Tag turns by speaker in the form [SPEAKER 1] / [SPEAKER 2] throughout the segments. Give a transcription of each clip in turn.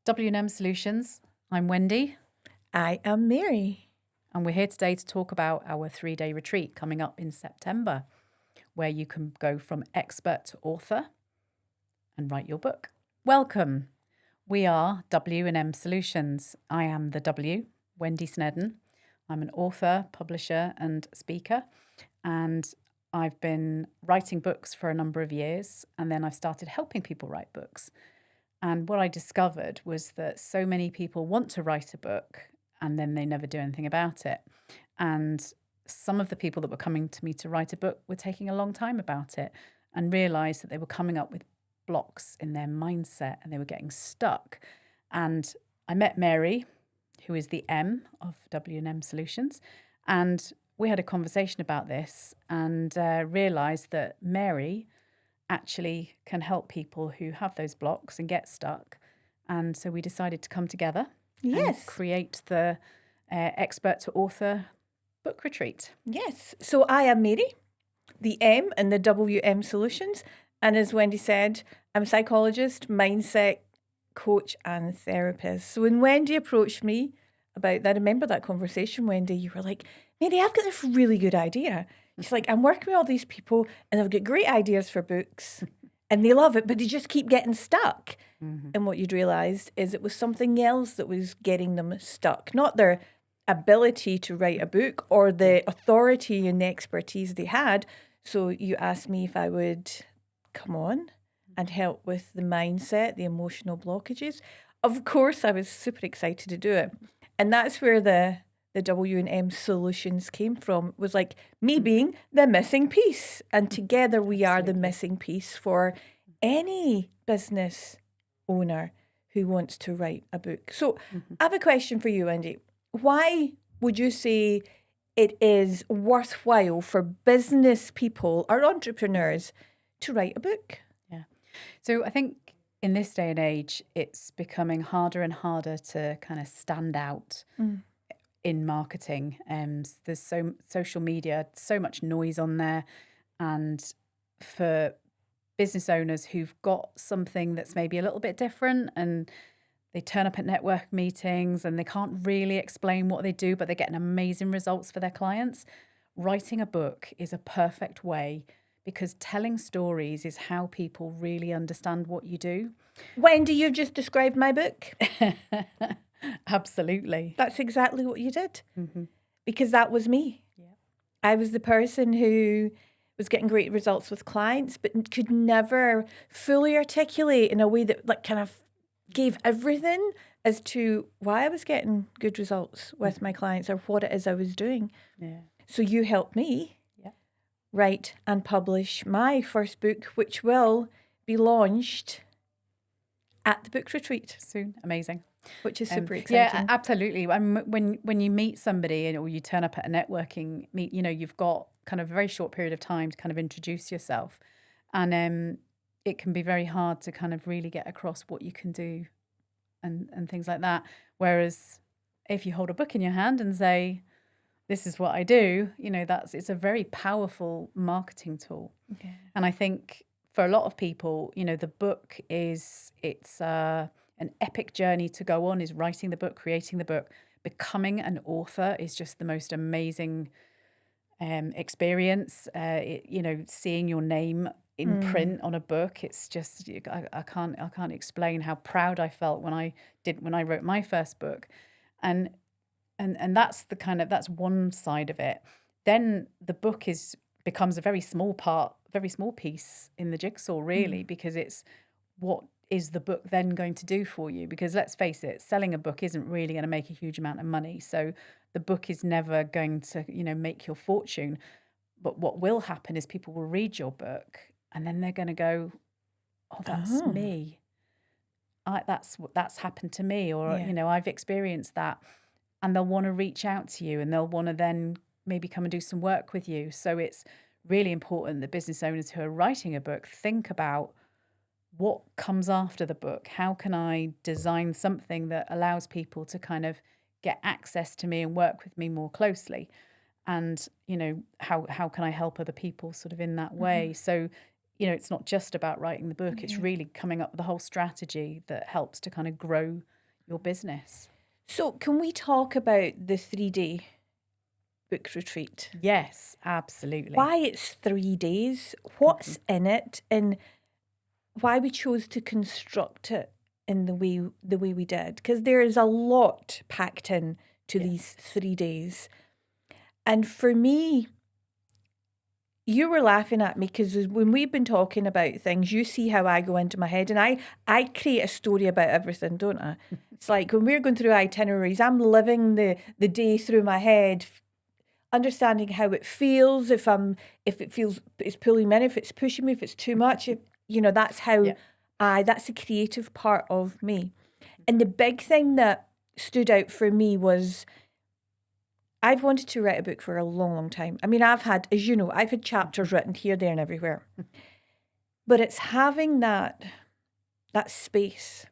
[SPEAKER 1] W&M Solutions. I'm Wendy,
[SPEAKER 2] I am Mary.
[SPEAKER 1] and we're here today to talk about our 3-day retreat coming up in September, where you can go from expert to author and write your book. Welcome. We are W&M Solutions. I am the W, Wendy Snedden. I'm an author, publisher, and speaker, and I've been writing books for a number of years, and then I've started helping people write books. And what I discovered was that so many people want to write a book and then they never do anything about it. And some of the people that were coming to me to write a book were taking a long time about it and realized that they were coming up with blocks in their mindset and they were getting stuck. And I met Mary, who is the M of W&M Solutions, and we had a conversation about this and realized that Mary actually can help people who have those blocks and get stuck. And so we decided to come together and create the expert to author book retreat.
[SPEAKER 2] Yes. So I am Mary, the M in the WM Solutions. And as Wendy said, I'm a psychologist, mindset coach and therapist. So when Wendy approached me about that, I remember that conversation, Wendy, you were like, Mary, I've got this really good idea. She's like, I'm working with all these people and they've got great ideas for books and they love it, but they just keep getting stuck. Mm-hmm. And what you'd realised is it was something else that was getting them stuck, not their ability to write a book or the authority and the expertise they had. So you asked me if I would come on and help with the mindset, the emotional blockages. Of course, I was super excited to do it. And that's where the W&M Solutions came from. It was like me being the missing piece. And together we are the missing piece for any business owner who wants to write a book. So I have a question for you, Wendy. Why would you say it is worthwhile for business people or entrepreneurs to write a book?
[SPEAKER 1] Yeah. So I think in this day and age, it's becoming harder and harder to kind of stand out in marketing. There's so social media, so much noise on there. And for business owners who've got something that's maybe a little bit different and they turn up at network meetings and they can't really explain what they do, but they're getting amazing results for their clients, writing a book is a perfect way because telling stories is how people really understand what you do.
[SPEAKER 2] Wendy, you've just described my book.
[SPEAKER 1] Absolutely.
[SPEAKER 2] That's exactly what you did. Mm-hmm. Because that was me.
[SPEAKER 1] Yeah.
[SPEAKER 2] I was the person who was getting great results with clients, but could never fully articulate in a way that like kind of gave everything as to why I was getting good results with my clients or what it is I was doing.
[SPEAKER 1] Yeah.
[SPEAKER 2] So you helped me write and publish my first book, which will be launched at the book retreat
[SPEAKER 1] soon. Amazing.
[SPEAKER 2] Which is super exciting.
[SPEAKER 1] Yeah, absolutely. When you meet somebody or you turn up at a networking meet, you've got kind of a very short period of time to kind of introduce yourself. And it can be very hard to kind of really get across what you can do and things like that. Whereas if you hold a book in your hand and say, this is what I do, it's a very powerful marketing tool. Okay. And I think for a lot of people, the book it's an epic journey to go on, is writing the book, creating the book. Becoming an author is just the most amazing experience. Seeing your name in print on a book, it's just I can't explain how proud I felt when I wrote my first book, and that's that's one side of it. Then the book becomes a very small piece in the jigsaw, really, because it's what is the book then going to do for you? Because let's face it, selling a book isn't really going to make a huge amount of money. So the book is never going to, make your fortune. But what will happen is people will read your book and then they're going to go, oh, that's me. That's happened to me, or, I've experienced that. And they'll want to reach out to you and they'll want to then maybe come and do some work with you. So it's really important that business owners who are writing a book think about what comes after the book. How can I design something that allows people to kind of get access to me and work with me more closely? And, how can I help other people sort of in that way? So, it's not just about writing the book. It's really coming up with a whole strategy that helps to kind of grow your business.
[SPEAKER 2] So can we talk about the 3-day book retreat?
[SPEAKER 1] Yes, absolutely.
[SPEAKER 2] Why it's 3 days, what's in it, and why we chose to construct it in the way we did. Because there is a lot packed in to these 3 days. And for me, you were laughing at me because when we've been talking about things, you see how I go into my head, and I create a story about everything, don't I? It's like when we're going through itineraries, I'm living the day through my head, understanding how it feels, if it feels it's pulling me in, if it's pushing me, if it's too much, that's how that's the creative part of me. And the big thing that stood out for me was I've wanted to write a book for a long, long time. I mean, I've had, as you know, I've had chapters written here, there, and everywhere. But it's having that space,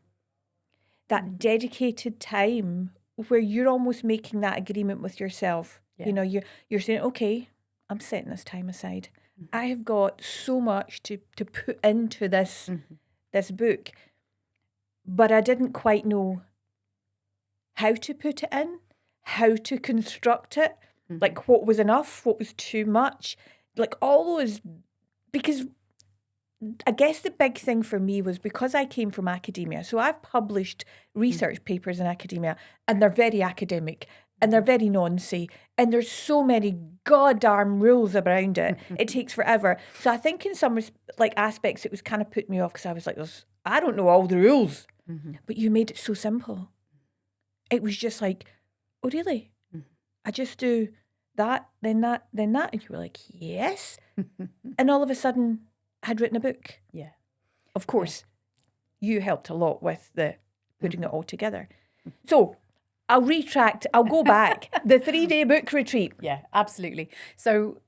[SPEAKER 2] that dedicated time where you're almost making that agreement with yourself.
[SPEAKER 1] Yeah.
[SPEAKER 2] You know, you're saying, okay, I'm setting this time aside. I have got so much to put into this book, but I didn't quite know how to put it in, how to construct it, like what was enough, what was too much, like all those, because I guess the big thing for me was because I came from academia. So I've published research papers in academia, and they're very academic and they're very noncy, and there's so many goddamn rules around it. It takes forever. So I think in some aspects it was kind of put me off because I was like, I don't know all the rules, but you made it so simple. It was just like, oh really? I just do that, then that, then that, and you were like, yes. And all of a sudden, I had written a book.
[SPEAKER 1] Yeah.
[SPEAKER 2] Of course, you helped a lot with the putting it all together. So I'll go back. The 3-day book retreat.
[SPEAKER 1] Yeah, absolutely. So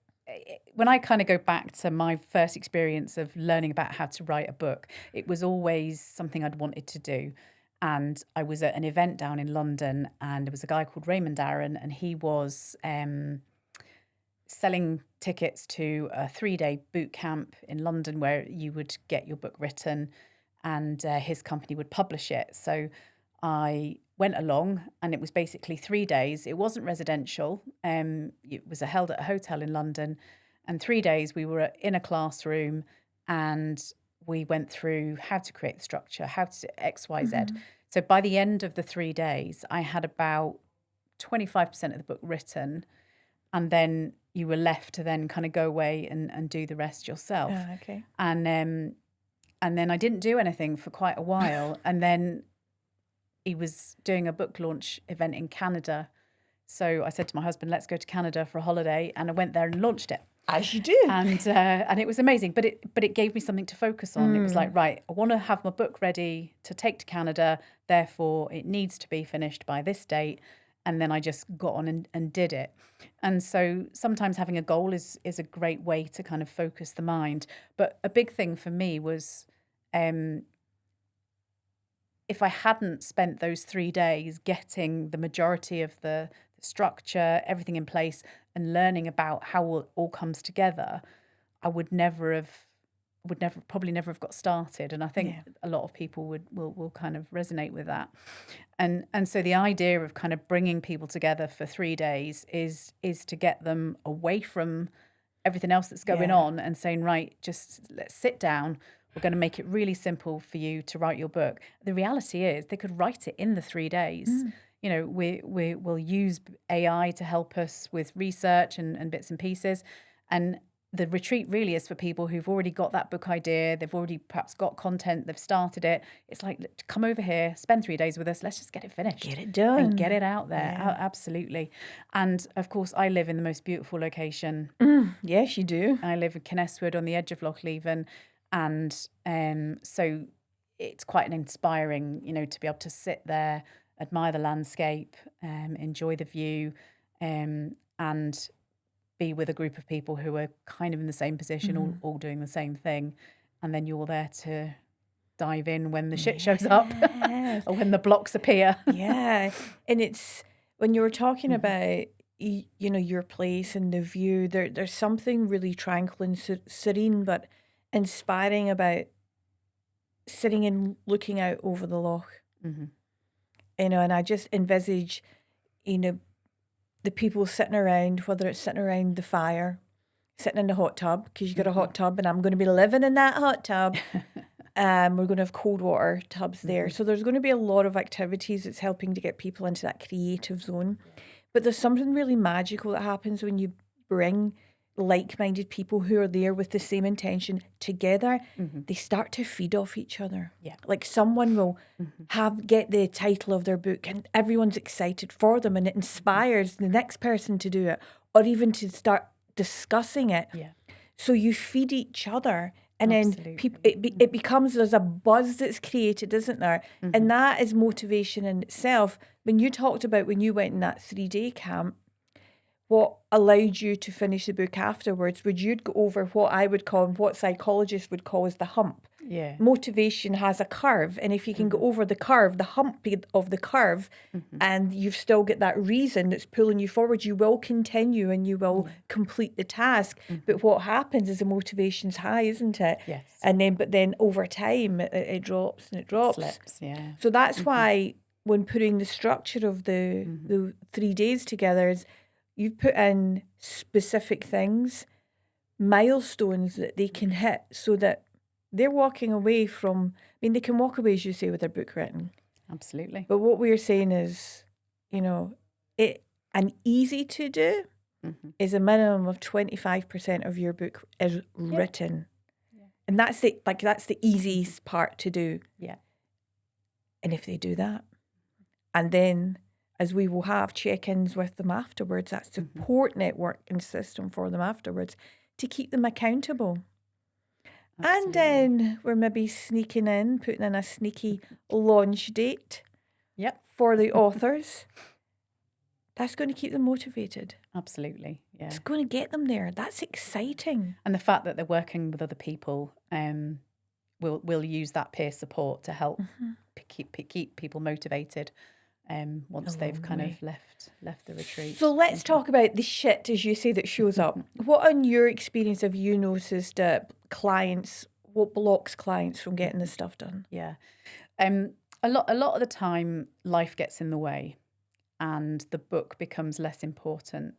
[SPEAKER 1] when I kind of go back to my first experience of learning about how to write a book, it was always something I'd wanted to do. And I was at an event down in London, and there was a guy called Raymond Aaron, and he was selling tickets to a 3-day boot camp in London where you would get your book written, and his company would publish it. So I went along, and it was basically 3 days. It wasn't residential. It was held at a hotel in London, and 3 days we were in a classroom, and we went through how to create the structure, how to X, Y, Z. So by the end of the 3 days, I had about 25% of the book written, and then you were left to then kind of go away and do the rest yourself.
[SPEAKER 2] Okay.
[SPEAKER 1] And then I didn't do anything for quite a while, and then he was doing a book launch event in Canada. So I said to my husband, let's go to Canada for a holiday, and I went there and launched it.
[SPEAKER 2] As you do.
[SPEAKER 1] And it was amazing, but it gave me something to focus on. It was like, right, I want to have my book ready to take to Canada, therefore it needs to be finished by this date. And then I just got on and did it. And so sometimes having a goal is a great way to kind of focus the mind. But a big thing for me was if I hadn't spent those 3 days getting the majority of the structure, everything in place, and learning about how it all comes together, I would probably never have got started. And I think a lot of people will kind of resonate with that. And so the idea of kind of bringing people together for 3 days is to get them away from everything else that's going on and saying, right, just let's sit down. We're going to make it really simple for you to write your book. The reality is they could write it in the 3 days. You know, we'll use AI to help us with research and bits and pieces. And the retreat really is for people who've already got that book idea. They've already perhaps got content. They've started it. It's like, come over here, spend 3 days with us. Let's just get it finished.
[SPEAKER 2] Get it done.
[SPEAKER 1] And get it out there. Absolutely. And of course, I live in the most beautiful location.
[SPEAKER 2] Yes, you do.
[SPEAKER 1] I live in Kinneswood on the edge of Loch Leven. And so it's quite an inspiring, to be able to sit there, admire the landscape, enjoy the view, and be with a group of people who are kind of in the same position, all doing the same thing. And then you're there to dive in when the shit shows up or when the blocks appear.
[SPEAKER 2] Yeah. And it's when you were talking about, your place and the view, there's something really tranquil and serene, but inspiring about sitting and looking out over the loch you know, and I just envisage, you know, the people sitting around, whether it's sitting around the fire, sitting in the hot tub, because you got a hot tub, and I'm going to be living in that hot tub. We're going to have cold water tubs there. So there's going to be a lot of activities that's helping to get people into that creative zone. But there's something really magical that happens when you bring like-minded people who are there with the same intention together. They start to feed off each other.
[SPEAKER 1] Yeah.
[SPEAKER 2] Like someone will get the title of their book and everyone's excited for them, and it inspires the next person to do it, or even to start discussing it.
[SPEAKER 1] Yeah.
[SPEAKER 2] So you feed each other, and
[SPEAKER 1] Absolutely.
[SPEAKER 2] then people, it becomes, there's a buzz that's created, isn't there? And that is motivation in itself. When you talked about when you went in that 3-day camp, what allowed you to finish the book afterwards, would you go over what I would call, and what psychologists would call, as the hump.
[SPEAKER 1] Yeah.
[SPEAKER 2] Motivation has a curve, and if you can go over the curve, the hump of the curve, and you've still got that reason that's pulling you forward, you will continue and you will complete the task. But what happens is the motivation's high, isn't it?
[SPEAKER 1] Yes.
[SPEAKER 2] And then, but then over time, it drops and it drops.
[SPEAKER 1] Slips, yeah.
[SPEAKER 2] So that's why when putting the structure of the 3 days together, is you put in specific things, milestones that they can hit, so that they're walking away from, I mean, they can walk away, as you say, with their book written.
[SPEAKER 1] Absolutely.
[SPEAKER 2] But what we're saying is, you know, an easy to do is a minimum of 25% of your book is written. Yeah. And that's the easiest part to do.
[SPEAKER 1] Yeah.
[SPEAKER 2] And if they do that, and then as we will have check-ins with them afterwards, that support network and system for them afterwards to keep them accountable.
[SPEAKER 1] Absolutely.
[SPEAKER 2] And then we're maybe putting in a sneaky launch date for the authors. That's going to keep them motivated.
[SPEAKER 1] Absolutely, yeah.
[SPEAKER 2] It's going to get them there. That's exciting.
[SPEAKER 1] And the fact that they're working with other people, will use that peer support to help keep people motivated. Once they've kind of left the retreat.
[SPEAKER 2] So let's talk about the shit, as you say, that shows up. What, in your experience, have you noticed that what blocks clients from getting this stuff done?
[SPEAKER 1] Yeah, a lot of the time, life gets in the way, and the book becomes less important.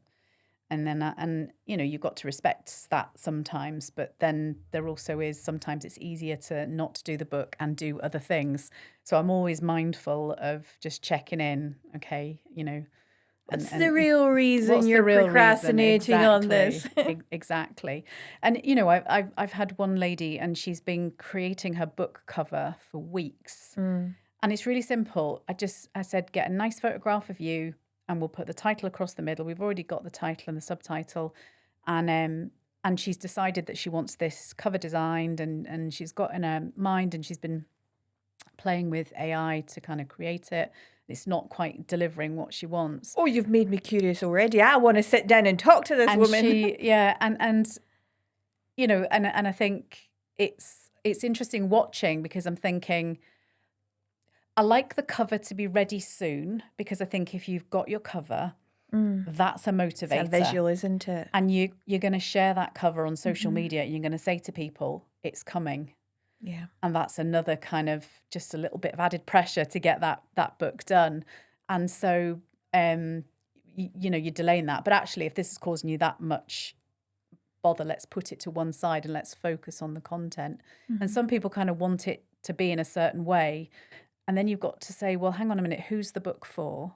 [SPEAKER 1] And then, you know, you've got to respect that sometimes, but then there also is, sometimes it's easier to not do the book and do other things. So I'm always mindful of just checking in, okay, you know.
[SPEAKER 2] What's the real reason you're procrastinating on this?
[SPEAKER 1] Exactly. And, you know, I've had one lady, and she's been creating her book cover for weeks. And it's really simple. I said, get a nice photograph of you, and we'll put the title across the middle. We've already got the title and the subtitle. And she's decided that she wants this cover designed, and she's got in her mind, and she's been playing with AI to kind of create it. It's not quite delivering what she wants.
[SPEAKER 2] Oh, you've made me curious already. I want to sit down and talk to this woman.
[SPEAKER 1] And you know, and I think it's interesting watching, because I'm thinking, I like the cover to be ready soon, because I think if you've got your cover, that's a motivator.
[SPEAKER 2] It's a visual, isn't it?
[SPEAKER 1] And you're going to share that cover on social media, and you're going to say to people, it's coming.
[SPEAKER 2] Yeah.
[SPEAKER 1] And that's another kind of just a little bit of added pressure to get that book done. And so, you know, you're delaying that. But actually, if this is causing you that much bother, let's put it to one side and let's focus on the content. And some people kind of want it to be in a certain way. And then you've got to say, well, hang on a minute, who's the book for?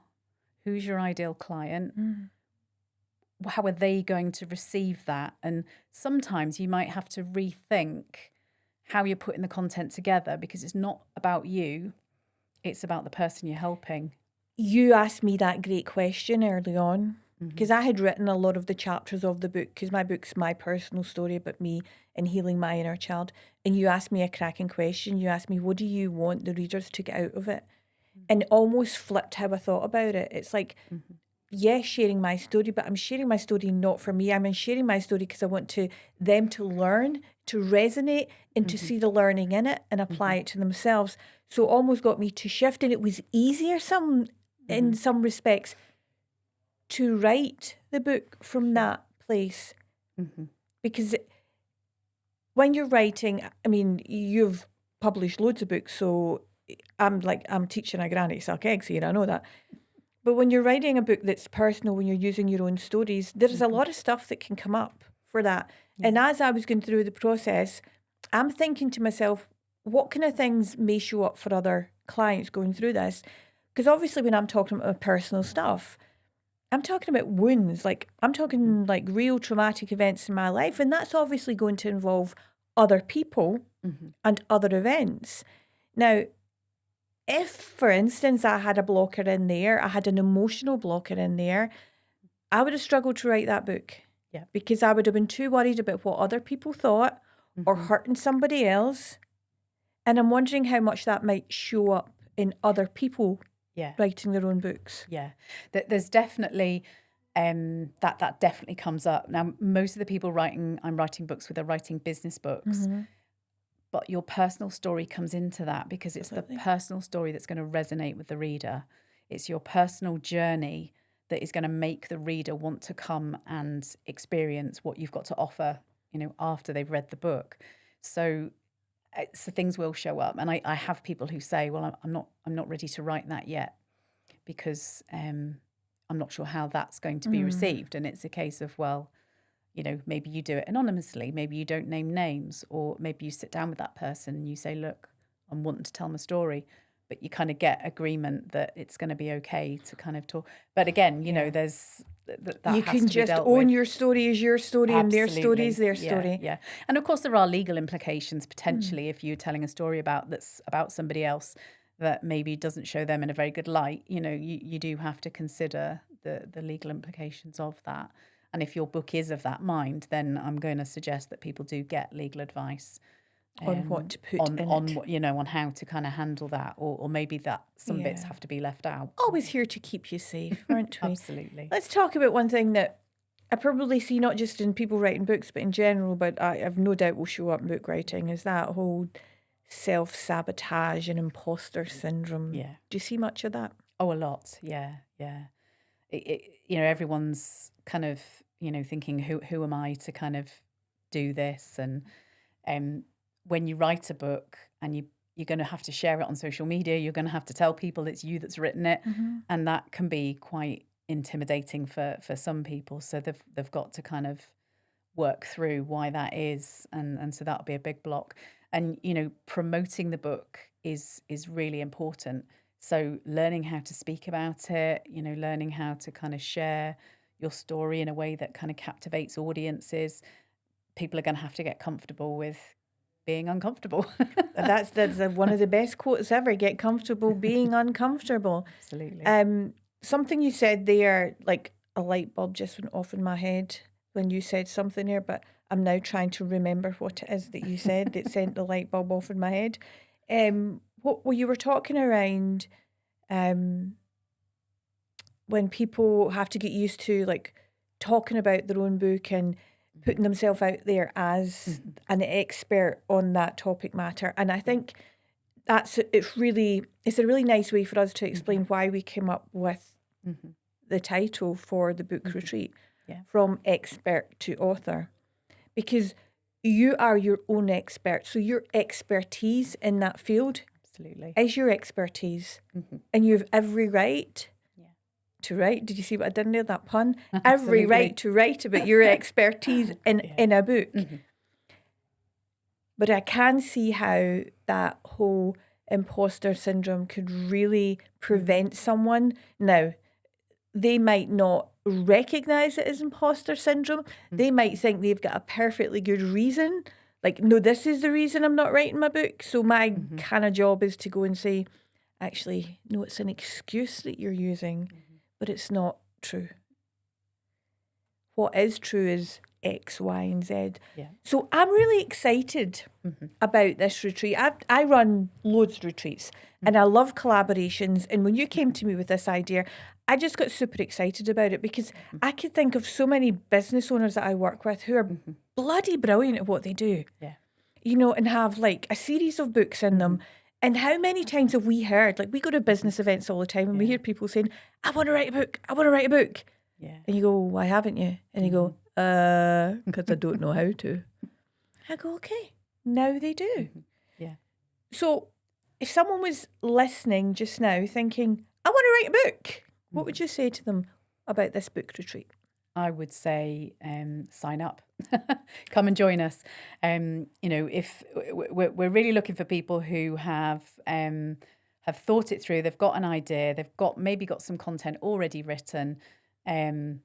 [SPEAKER 1] Who's your ideal client? How are they going to receive that? And sometimes you might have to rethink how you're putting the content together, because it's not about you, it's about the person you're helping.
[SPEAKER 2] You asked me that great question early on, because I had written a lot of the chapters of the book, because my book's my personal story about me and healing my inner child. And you asked me a cracking question. You asked me, what do you want the readers to get out of it? And it almost flipped how I thought about it. It's like, yes, sharing my story, but I'm sharing my story not for me. I'm sharing my story because I want them to learn, to resonate, and to see the learning in it and apply it to themselves. So it almost got me to shift, and it was easier in some respects to write the book from that place. Because when you're writing, I mean, you've published loads of books, so I'm teaching a granny to suck eggs here, I know that. But when you're writing a book that's personal, when you're using your own stories, there's a lot of stuff that can come up for that. And as I was going through the process, I'm thinking to myself, what kind of things may show up for other clients going through this? Because obviously when I'm talking about my personal stuff, I'm talking about wounds, like I'm talking like real traumatic events in my life. And that's obviously going to involve other people and other events. Now, if, for instance, I had a blocker in there, I had an emotional blocker in there, I would have struggled to write that book.
[SPEAKER 1] Yeah.
[SPEAKER 2] Because I would have been too worried about what other people thought or hurting somebody else. And I'm wondering how much that might show up in other people writing their own books.
[SPEAKER 1] Yeah. There's definitely that definitely comes up. Now, most of the people I'm writing books with are writing business books. But your personal story comes into that because it's the personal story that's going to resonate with the reader. It's your personal journey that is going to make the reader want to come and experience what you've got to offer, after they've read the book. So things will show up. And I have people who say, well, I'm not ready to write that yet because I'm not sure how that's going to be received. And it's a case of, well, maybe you do it anonymously, maybe you don't name names, or maybe you sit down with that person and you say, look, I'm wanting to tell my story, but you kind of get agreement that it's going to be okay to kind of talk. But again, there's that
[SPEAKER 2] you
[SPEAKER 1] has
[SPEAKER 2] can
[SPEAKER 1] to be
[SPEAKER 2] just
[SPEAKER 1] dealt
[SPEAKER 2] own
[SPEAKER 1] with.
[SPEAKER 2] your story as your story and their story is their story.
[SPEAKER 1] Yeah. And of course there are legal implications potentially if you're telling a story that's about somebody else that maybe doesn't show them in a very good light. You do have to consider the legal implications of that. And if your book is of that mind, then I'm going to suggest that people do get legal advice
[SPEAKER 2] on what to put in it.
[SPEAKER 1] On how to kind of handle that, or maybe that some bits have to be left out.
[SPEAKER 2] Always here to keep you safe, aren't we?
[SPEAKER 1] Absolutely.
[SPEAKER 2] Let's talk about one thing that I probably see not just in people writing books, but in general, but I have no doubt will show up in book writing, is that whole self-sabotage and imposter syndrome.
[SPEAKER 1] Yeah.
[SPEAKER 2] Do you see much of that?
[SPEAKER 1] Oh, a lot. Yeah. Everyone's kind of, thinking, who am I to kind of do this? And when you write a book and you're going to have to share it on social media, you're going to have to tell people it's you that's written it. And that can be quite intimidating for some people. So they've got to kind of work through why that is. And so that'll be a big block. And, promoting the book is really important. So learning how to speak about it, learning how to kind of share your story in a way that kind of captivates audiences. People are going to have to get comfortable with being uncomfortable.
[SPEAKER 2] That's one of the best quotes ever. Get comfortable being uncomfortable.
[SPEAKER 1] Absolutely.
[SPEAKER 2] Something you said there, like a light bulb just went off in my head when you said something there, but I'm now trying to remember what it is that you said that sent the light bulb off in my head. What you were talking around when people have to get used to like talking about their own book and putting themselves out there as an expert on that topic matter. And I think it's a really nice way for us to explain why we came up with the title for the book retreat, From Expert to Author, because you are your own expert. So your expertise in that field is your expertise, and you have every right to write. Did you see what I did there? That pun. Every right to write about your expertise in a book. But I can see how that whole imposter syndrome could really prevent someone. Now, they might not recognize it as imposter syndrome. They might think they've got a perfectly good reason. Like, no, this is the reason I'm not writing my book. So my kind of job is to go and say, actually, no, it's an excuse that you're using, but it's not true. What is true is X, Y, and Z.
[SPEAKER 1] Yeah.
[SPEAKER 2] So I'm really excited about this retreat. I run loads of retreats and I love collaborations. And when you came to me with this idea, I just got super excited about it because I could think of so many business owners that I work with who are bloody brilliant at what they do.
[SPEAKER 1] Yeah.
[SPEAKER 2] And have like a series of books in them. And how many times have we heard, like we go to business events all the time and we hear people saying, I want to write a book. I want to write a book.
[SPEAKER 1] Yeah.
[SPEAKER 2] And you go, why haven't you? And you go, because I don't know how to. I go, okay, now they do.
[SPEAKER 1] Yeah.
[SPEAKER 2] So if someone was listening just now thinking, I want to write a book, what would you say to them about this book retreat?
[SPEAKER 1] I would say sign up, come and join us. If we're really looking for people who have thought it through, they've got an idea, they've maybe got some content already written, and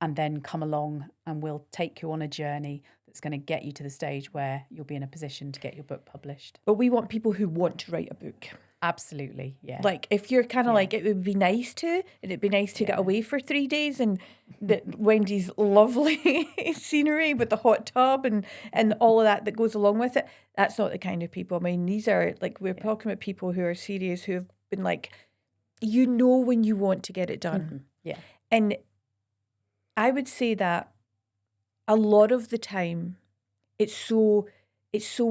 [SPEAKER 1] then come along and we'll take you on a journey that's going to get you to the stage where you'll be in a position to get your book published.
[SPEAKER 2] But we want people who want to write a book.
[SPEAKER 1] Absolutely, yeah.
[SPEAKER 2] Like, if you're kind of like, it would be nice to, and it'd be nice to get away for 3 days and Wendy's lovely scenery with the hot tub and all of that goes along with it. That's not the kind of people. I mean, these are like, we're talking about people who are serious, who have been like, when you want to get it done.
[SPEAKER 1] Mm-hmm. Yeah.
[SPEAKER 2] And I would say that a lot of the time, it's so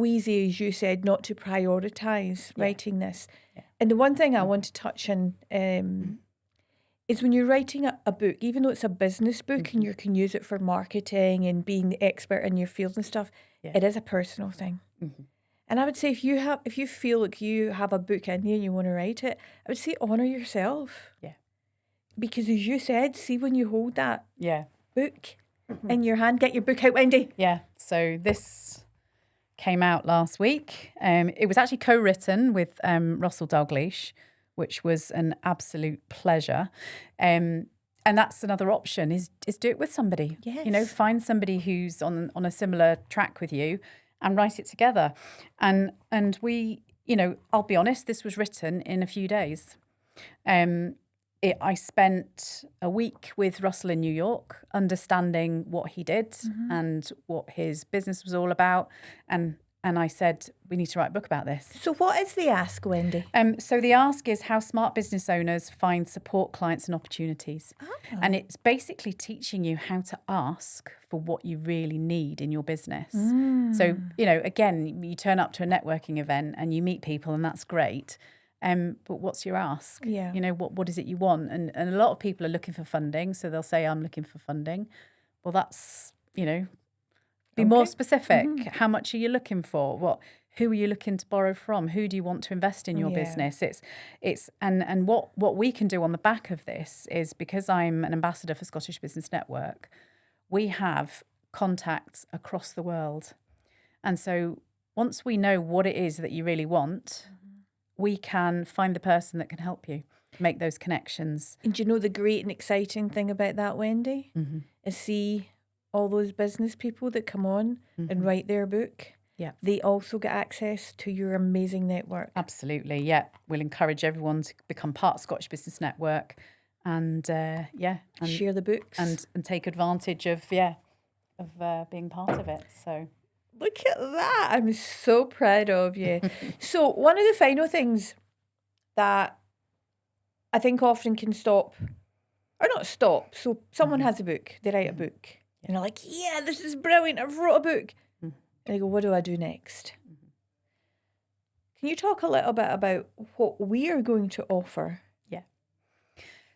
[SPEAKER 2] easy, as you said, not to prioritize writing this. Yeah. And the one thing I want to touch on is when you're writing a book, even though it's a business book and you can use it for marketing and being the expert in your field and stuff, it is a personal thing. Mm-hmm. And I would say if you feel like you have a book in you and you want to write it, I would say honour yourself. Yeah. Because as you said, see when you hold that book in your hand, get your book out, Wendy.
[SPEAKER 1] Yeah. So this came out last week. It was actually co-written with Russell Dalgleish, which was an absolute pleasure. And that's another option is do it with somebody. Yes. Find somebody who's on a similar track with you and write it together. And we, I'll be honest, this was written in a few days. I spent a week with Russell in New York, understanding what he did and what his business was all about. And I said, we need to write a book about this.
[SPEAKER 2] So what is the ask, Wendy?
[SPEAKER 1] So the ask is how smart business owners find support clients and opportunities. Oh. And it's basically teaching you how to ask for what you really need in your business. So, again, you turn up to a networking event and you meet people and that's great. But what's your ask? Yeah. What is it you want? And a lot of people are looking for funding. So they'll say, I'm looking for funding. Well, that's, be more specific. Mm-hmm. How much are you looking for? Who are you looking to borrow from? Who do you want to invest in your business? And what we can do on the back of this is, because I'm an ambassador for Scottish Business Network, we have contacts across the world. And so once we know what it is that you really want, we can find the person that can help you make those connections.
[SPEAKER 2] And do you know the great and exciting thing about that, Wendy? Mm-hmm. Is see all those business people that come on and write their book. Yeah. They also get access to your amazing network.
[SPEAKER 1] Absolutely, yeah. We'll encourage everyone to become part of Scottish Business Network and
[SPEAKER 2] share the books.
[SPEAKER 1] And take advantage of being part of it. So
[SPEAKER 2] look at that. I'm so proud of you. So one of the final things that I think often can stop, or not stop. So someone has a book, they write a book, and they're like, yeah, this is brilliant, I've wrote a book. And they go, what do I do next? Can you talk a little bit about what we are going to offer?
[SPEAKER 1] Yeah.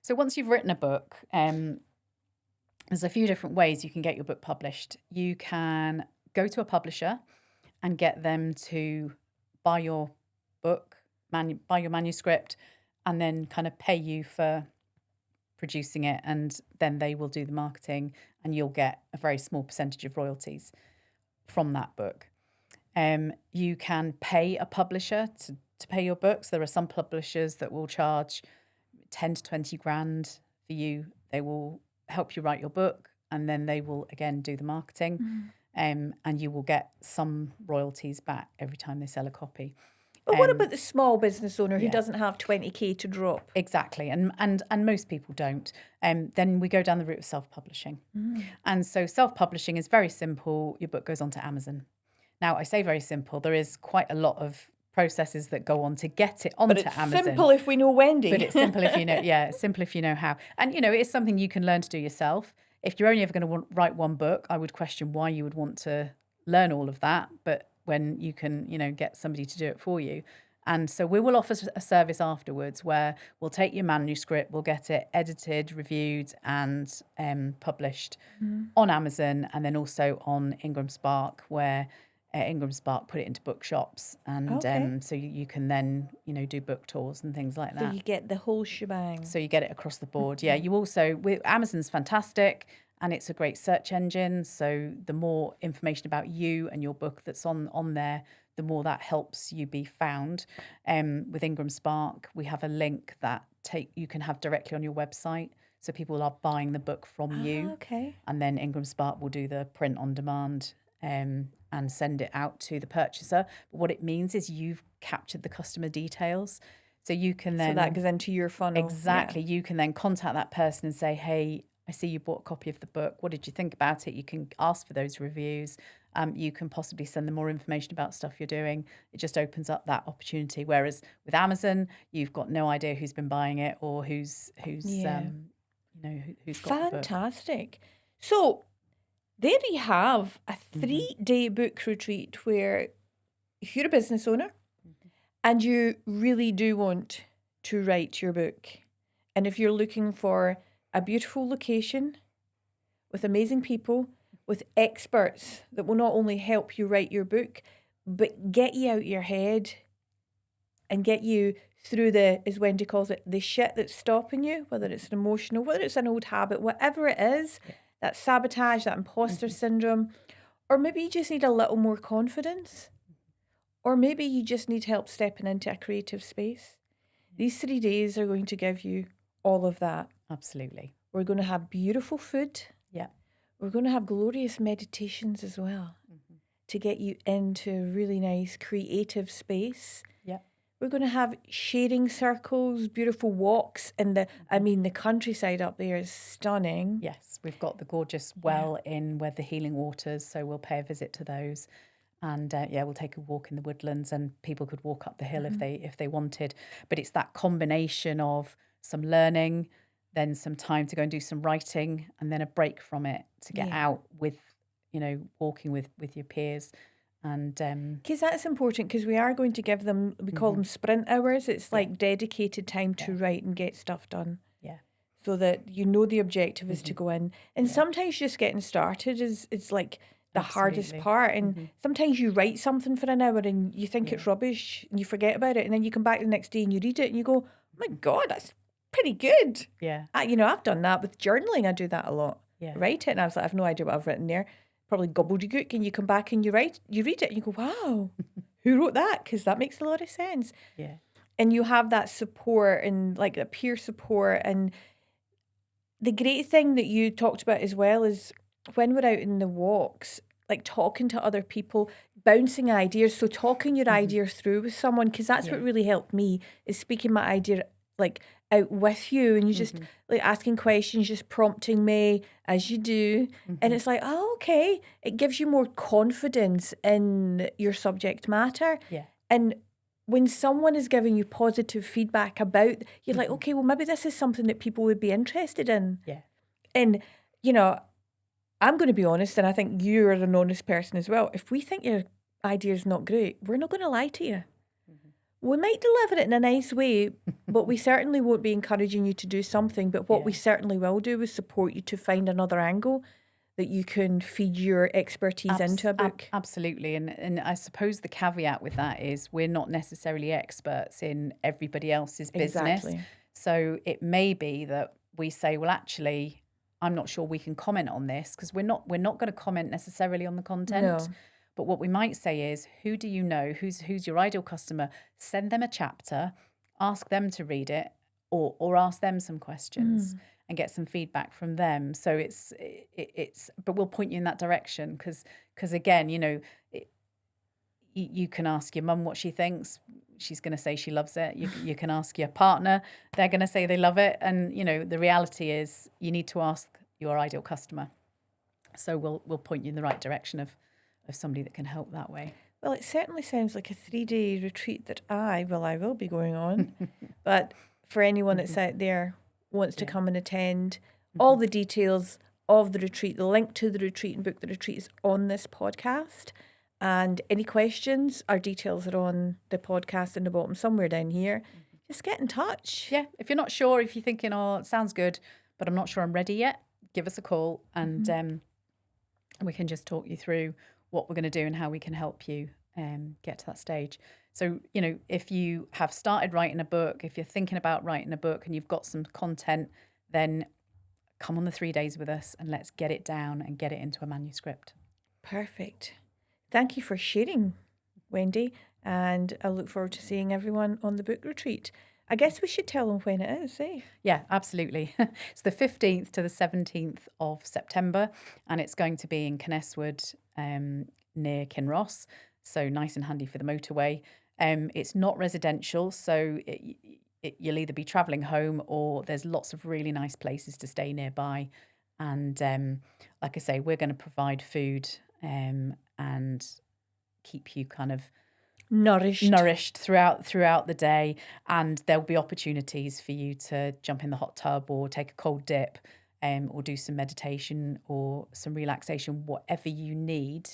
[SPEAKER 1] So once you've written a book, there's a few different ways you can get your book published. You can go to a publisher and get them to buy your book, buy your manuscript, and then kind of pay you for producing it. And then they will do the marketing and you'll get a very small percentage of royalties from that book. You can pay a publisher to pay your books. There are some publishers that will charge 10 to 20 grand for you. They will help you write your book and then they will, again, do the marketing. And you will get some royalties back every time they sell a copy.
[SPEAKER 2] But what about the small business owner who doesn't have 20k to drop?
[SPEAKER 1] Exactly, and most people don't. Then we go down the route of self-publishing. And so self-publishing is very simple. Your book goes onto Amazon. Now, I say very simple. There is quite a lot of processes that go on to get it onto Amazon.
[SPEAKER 2] But it's simple if we know Wendy.
[SPEAKER 1] But it's simple if you know, it's simple if you know how. And, it is something you can learn to do yourself. If you're only ever going to write one book, I would question why you would want to learn all of that. But when you can, get somebody to do it for you. And so we will offer a service afterwards where we'll take your manuscript, we'll get it edited, reviewed and published on Amazon and then also on Ingram Spark, where Ingram Spark put it into bookshops, and
[SPEAKER 2] Okay.
[SPEAKER 1] so you can then do book tours and things like
[SPEAKER 2] So
[SPEAKER 1] that.
[SPEAKER 2] you get the whole shebang.
[SPEAKER 1] So you get it across the board. Yeah, you also, Amazon's fantastic, and it's a great search engine. So the more information about you and your book that's on there, the more that helps you be found. With Ingram Spark, we have a link that you can have directly on your website. So people are buying the book from you,
[SPEAKER 2] Okay.
[SPEAKER 1] and then Ingram Spark will do the print on demand and send it out to the purchaser. But what it means is you've captured the customer details. So you can then...
[SPEAKER 2] So that goes into your funnel.
[SPEAKER 1] Exactly. You can then contact that person and say, hey, I see you bought a copy of the book. What did you think about it? You can ask for those reviews. You can possibly send them more information about stuff you're doing. It just opens up that opportunity. Whereas with Amazon, you've got no idea who's been buying it or who's
[SPEAKER 2] Yeah.
[SPEAKER 1] who's got the book.
[SPEAKER 2] Fantastic. So there you have a 3-day book retreat where if you're a business owner and you really do want to write your book, and if you're looking for a beautiful location with amazing people, with experts that will not only help you write your book, but get you out your head and get you through as Wendy calls it, the shit that's stopping you, whether it's an emotional, whether it's an old habit, whatever it is, that sabotage, that imposter syndrome, or maybe you just need a little more confidence, or maybe you just need help stepping into a creative space. These 3 days are going to give you all of that.
[SPEAKER 1] Absolutely.
[SPEAKER 2] We're going to have beautiful food.
[SPEAKER 1] Yeah.
[SPEAKER 2] We're going to have glorious meditations as well to get you into a really nice creative space.
[SPEAKER 1] Yeah.
[SPEAKER 2] We're going to have sharing circles, beautiful walks, and the countryside up there is stunning.
[SPEAKER 1] Yes, we've got the gorgeous well in where the healing waters, so we'll pay a visit to those. And we'll take a walk in the woodlands, and people could walk up the hill if they wanted. But it's that combination of some learning, then some time to go and do some writing, and then a break from it to get out with, walking with your peers. And
[SPEAKER 2] because that's important, because we are going to give them, we call them sprint hours. It's like dedicated time to write and get stuff done.
[SPEAKER 1] Yeah.
[SPEAKER 2] So that the objective is to go in. And sometimes just getting started is like the hardest part. And sometimes you write something for an hour and you think it's rubbish and you forget about it. And then you come back the next day and you read it and you go, oh my God, that's pretty good.
[SPEAKER 1] Yeah.
[SPEAKER 2] I've done that with journaling. I do that a lot.
[SPEAKER 1] Yeah.
[SPEAKER 2] Write it. And I was like, I've no idea what I've written there. Probably gobbledygook. And you come back and you read it and you go, wow, who wrote that? Because that makes a lot of sense.
[SPEAKER 1] Yeah.
[SPEAKER 2] And you have that support and like a peer support. And the great thing that you talked about as well is when we're out in the walks, like talking to other people, bouncing ideas. So talking your idea through with someone, because that's what really helped me, is speaking my idea like out with you, and you just like asking questions, just prompting me as you do. And it's like, oh, okay. It gives you more confidence in your subject matter.
[SPEAKER 1] Yeah.
[SPEAKER 2] And when someone is giving you positive feedback about, you're like, okay, well, maybe this is something that people would be interested in.
[SPEAKER 1] Yeah.
[SPEAKER 2] And, I'm going to be honest, and I think you're an honest person as well. If we think your idea is not great, we're not going to lie to you. We might deliver it in a nice way, but we certainly won't be encouraging you to do something. But what we certainly will do is support you to find another angle that you can feed your expertise into a book.
[SPEAKER 1] Absolutely. And I suppose the caveat with that is we're not necessarily experts in everybody else's business.
[SPEAKER 2] Exactly.
[SPEAKER 1] So it may be that we say, well, actually, I'm not sure we can comment on this, because we're not going to comment necessarily on the content.
[SPEAKER 2] No.
[SPEAKER 1] But what we might say is, who do you know? Who's your ideal customer? Send them a chapter, ask them to read it, or ask them some questions and get some feedback from them. So but we'll point you in that direction, because again, you can ask your mum what she thinks. She's going to say she loves it. You can ask your partner. They're going to say they love it. And, the reality is you need to ask your ideal customer. So we'll point you in the right direction of somebody that can help that way.
[SPEAKER 2] Well, it certainly sounds like a 3-day retreat that I will be going on. But for anyone that's out there wants to come and attend, all the details of the retreat, the link to the retreat and book the retreat is on this podcast. And any questions, our details are on the podcast in the bottom somewhere down here. Just get in touch.
[SPEAKER 1] Yeah. If you're not sure, if you're thinking, oh, it sounds good, but I'm not sure I'm ready yet, give us a call and we can just talk you through what we're going to do and how we can help you get to that stage. So, if you have started writing a book, if you're thinking about writing a book and you've got some content, then come on the 3 days with us and let's get it down and get it into a manuscript.
[SPEAKER 2] Perfect. Thank you for sharing, Wendy. And I look forward to seeing everyone on the book retreat. I guess we should tell them when it is, eh?
[SPEAKER 1] Yeah, absolutely. It's the 15th to the 17th of September, and it's going to be in Kenneswood near Kinross, so nice and handy for the motorway. It's not residential, so you'll either be travelling home or there's lots of really nice places to stay nearby. And like I say, we're going to provide food and keep you kind of nourished throughout the day, and there'll be opportunities for you to jump in the hot tub or take a cold dip, or do some meditation or some relaxation, whatever you need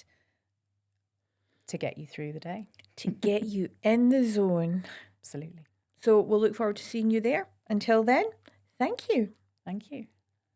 [SPEAKER 1] to get you through the day.
[SPEAKER 2] To get you in the zone.
[SPEAKER 1] Absolutely.
[SPEAKER 2] So we'll look forward to seeing you there. Until then, thank you.
[SPEAKER 1] Thank you.